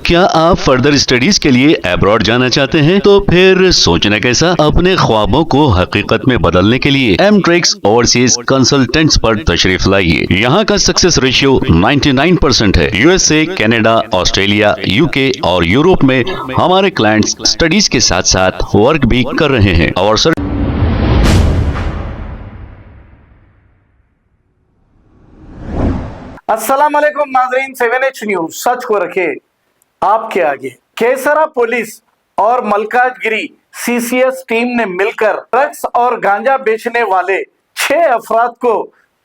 क्या आप further studies के लिए अब्रॉड जाना चाहते हैं? तो फिर सोचना कैसा, अपने ख्वाबों को हकीकत में बदलने के लिए एमट्रिक्स ओवरसीज कंसल्टेंट्स पर तशरीफ लाइए। यहाँ का सक्सेस रेशियो 99% है। यूएसए, कनाडा, ऑस्ट्रेलिया, यूके और यूरोप में हमारे क्लाइंट्स स्टडीज के साथ साथ वर्क भी कर रहे हैं और सर अस्सलाम वालेकुम नाजरीन, 7H न्यूज सच को रखे आपके आगे। केसरा पुलिस और मलकाजगिरी सीसीएस टीम ने मिलकर ड्रग्स और गांजा बेचने वाले 6 अफराद को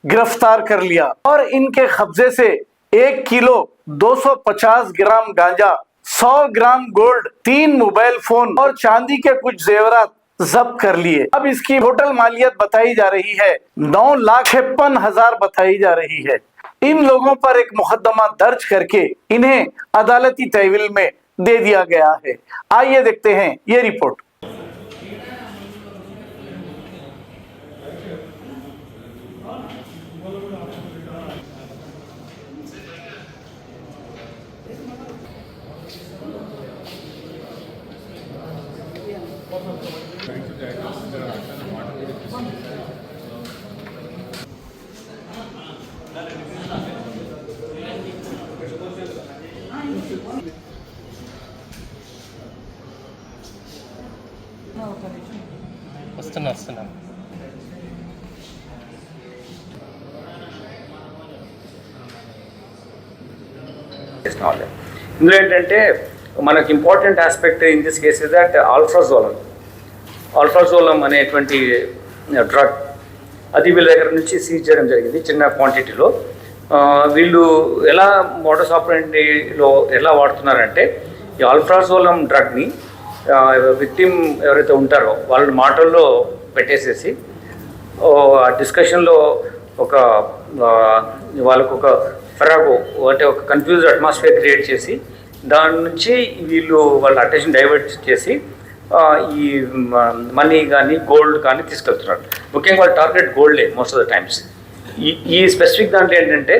गिरफ्तार कर लिया और इनके कब्जे से 1 किलो 250 ग्राम गांजा, 100 ग्राम गोल्ड, 3 मोबाइल फोन और चांदी के कुछ जेवरात जब्त कर लिए। अब इसकी टोटल मालियत बताई जा रही है 9,56,000 बताई जा रही है। इन लोगों पर एक मुकदमा दर्ज करके इन्हें अदालती तहवील में दे दिया गया है। आइए देखते हैं ये रिपोर्ट। వస్తున్నా ఇందులో ఏంటంటే మనకు important aspect in this case is that alprazolam అనేటువంటి డ్రగ్ అది వీళ్ళ దగ్గర నుంచి సీజ్ చేయడం జరిగింది చిన్న క్వాంటిటీలో. వీళ్ళు ఎలా మోడస్ ఆపరెండిలో ఎలా వాడుతున్నారంటే ఈ ఆల్ఫ్రాజోలం డ్రగ్ని విక్టిమ్ ఎవరైతే ఉంటారో వాళ్ళ మాటల్లో పెట్టేసేసి డిస్కషన్లో వాళ్ళకు ఒక ఫెరాగో అంటే ఒక కన్ఫ్యూజ్డ్ అట్మాస్ఫియర్ క్రియేట్ చేసి దాని నుంచి వీళ్ళు వాళ్ళ అటెన్షన్ డైవర్ట్ చేసి ఈ మనీ కానీ గోల్డ్ కానీ తీసుకెళ్తున్నారు. ముఖ్యంగా వాళ్ళ టార్గెట్ గోల్డే మోస్ట్ ఆఫ్ ద టైమ్స్. ఈ స్పెసిఫిక్ దాంట్లో ఏంటంటే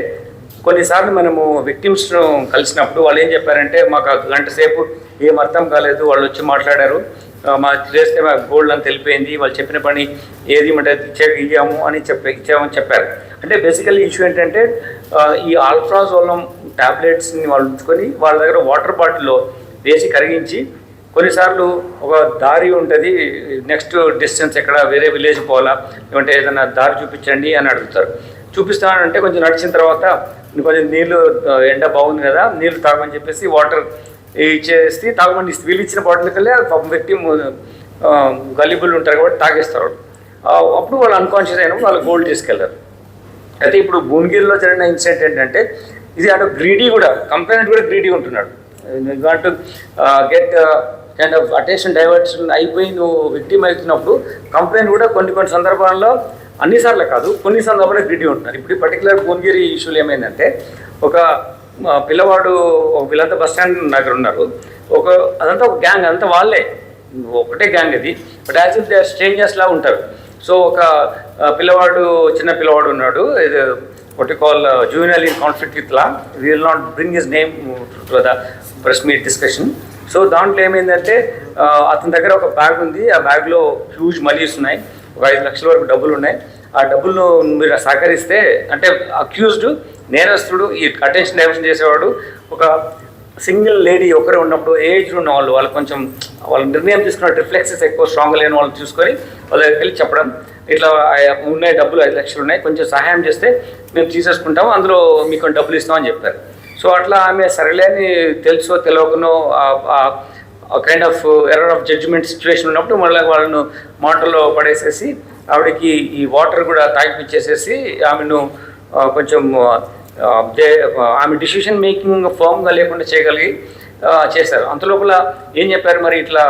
కొన్నిసార్లు మనము విక్టిమ్స్ను కలిసినప్పుడు వాళ్ళు ఏం చెప్పారంటే మాకు గంట సేపు ఏం అర్థం కాలేదు, వాళ్ళు వచ్చి మాట్లాడారు, మా చేస్తే మా గోల్డ్ అని తెలిపోయింది, వాళ్ళు చెప్పిన పని ఏది అంటే ఇచ్చాము అని ఇచ్చామని చెప్పారు. అంటే బేసికల్లీ ఇష్యూ ఏంటంటే ఈ ఆల్ఫ్రాజోలం ట్యాబ్లెట్స్ని వాళ్ళు ఉంచుకొని వాళ్ళ దగ్గర వాటర్ బాటిల్లో వేసి కరిగించి కొన్నిసార్లు ఒక దారి ఉంటుంది, నెక్స్ట్ డిస్టెన్స్ ఎక్కడ వేరే విలేజ్ పోవాలా లేదంటే ఏదైనా దారి చూపించండి అని అడుగుతారు. చూపిస్తానంటే కొంచెం నడిచిన తర్వాత కొంచెం నీళ్ళు ఎండ బాగుంది కదా నీళ్ళు తాగమని చెప్పేసి వాటర్ ఇచ్చేసి తాగమని వీళ్ళు ఇచ్చిన బాటిల్ కల్లా విక్టిమ్ గలిబుల్ ఉంటారు కాబట్టి తాగేస్తారు. అప్పుడు వాళ్ళు అన్కాన్షియస్ అయినప్పుడు వాళ్ళు గోల్డ్ తీసుకెళ్తారు. అయితే ఇప్పుడు భువనగిరిలో జరిగిన ఇన్సిడెంట్ ఏంటంటే ఇది అటు గ్రీడీ కూడా, కంప్లైంట్ కూడా గ్రీడీ ఉంటున్నాడు. Want to get kind of attention diversion అయిపోయి నువ్వు విక్టిమ్ అవుతున్నప్పుడు కంప్లైంట్ కూడా కొన్ని సందర్భాల్లో, అన్నిసార్లు కాదు కొన్ని సందర్భాల్లో గ్రీడీ ఉంటున్నారు. ఇప్పుడు పర్టికులర్ భువనగిరి ఇష్యూలు ఏమైందంటే ఒక పిల్లవాడు వీళ్ళంతా బస్ స్టాండ్ దగ్గర ఉన్నారు, అదంతా ఒక గ్యాంగ్, అంతా వాళ్ళే ఒకటే గ్యాంగ్ అది, but as if they strangers లా ఉంటారు. సో ఒక చిన్న పిల్లవాడు ఉన్నాడు, ఇది what you call juvenile in conflict with law. We will not bring his name to the press meet discussion. So దాంట్లో ఏమైందంటే అతని దగ్గర ఒక బ్యాగ్ ఉంది, ఆ బ్యాగ్లో హ్యూజ్ మనీస్ ఉన్నాయి, ఒక 5 లక్షల వరకు డబ్బులు ఉన్నాయి. ఆ డబ్బులను మీరు సహకరిస్తే అంటే అక్యూజ్డ్ నేరస్తుడు ఈ అటెన్షన్ డైవర్షన్ చేసేవాడు ఒక సింగిల్ లేడీ ఒకరే ఉన్నప్పుడు ఏజ్ ఉన్న వాళ్ళు కొంచెం వాళ్ళ నిర్ణయం తీసుకున్న రిఫ్లెక్సెస్ ఎక్కువ స్ట్రాంగ్ లేని వాళ్ళు చూసుకొని వాళ్ళ దగ్గరికి వెళ్ళి చెప్పడం, ఇట్లా ఉన్నాయి డబ్బులు 5 లక్షలు ఉన్నాయి, కొంచెం సహాయం చేస్తే మేము తీసేసుకుంటాము, అందులో మీకు డబ్బులు ఇస్తామని చెప్పారు. సో అట్లా ఆమె సరేలే అని తెలుసో తెలియకనో kind of error of judgement situation ఉన్నప్పుడు మళ్ళీ వాళ్ళను మాటల్లో పడేసేసి ఆవిడకి ఈ వాటర్ కూడా తాగిపించేసేసి ఆమెను కొంచెం ఆమె డిసిషన్ మేకింగ్ ఫామ్గా లేకుండా చేశారు. అంతలోపల ఏం చెప్పారు మరి ఇట్లా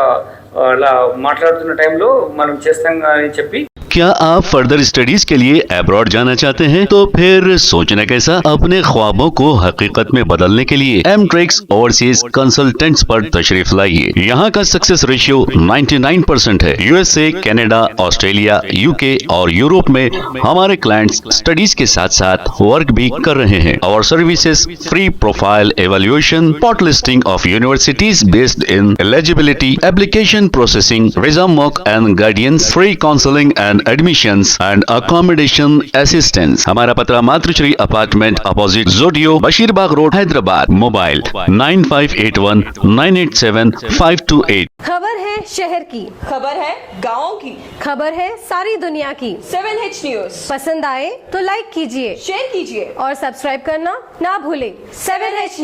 మాట్లాడుతున్న టైంలో మనం చేస్తాం అని చెప్పి क्या आप फर्दर स्टडीज के लिए अब्रॉड जाना चाहते हैं? तो फिर सोचना कैसा, अपने ख्वाबों को हकीकत में बदलने के लिए एमट्रिक्स ओवरसीज कंसल्टेंट्स पर तशरीफ लाइए। यहाँ का सक्सेस रेशियो 99% है। यूएसए, कनाडा, ऑस्ट्रेलिया, यूके और यूरोप में हमारे क्लाइंट्स स्टडीज के साथ साथ वर्क भी कर रहे हैं। और services free profile evaluation, spot listing of universities based in eligibility, application processing, visa mock and guidance, free counselling and admissions and accommodation assistance. हमारा पता मातृश्री अपार्टमेंट अपोजिट जोडियो, बशीरबाग रोड, हैदराबाद। मोबाइल 9581987528। खबर है शहर की, खबर है गाँव की, खबर है सारी दुनिया की। 7H न्यूज पसंद आए तो लाइक कीजिए, शेयर कीजिए और सब्सक्राइब करना ना भूलें। 7H news.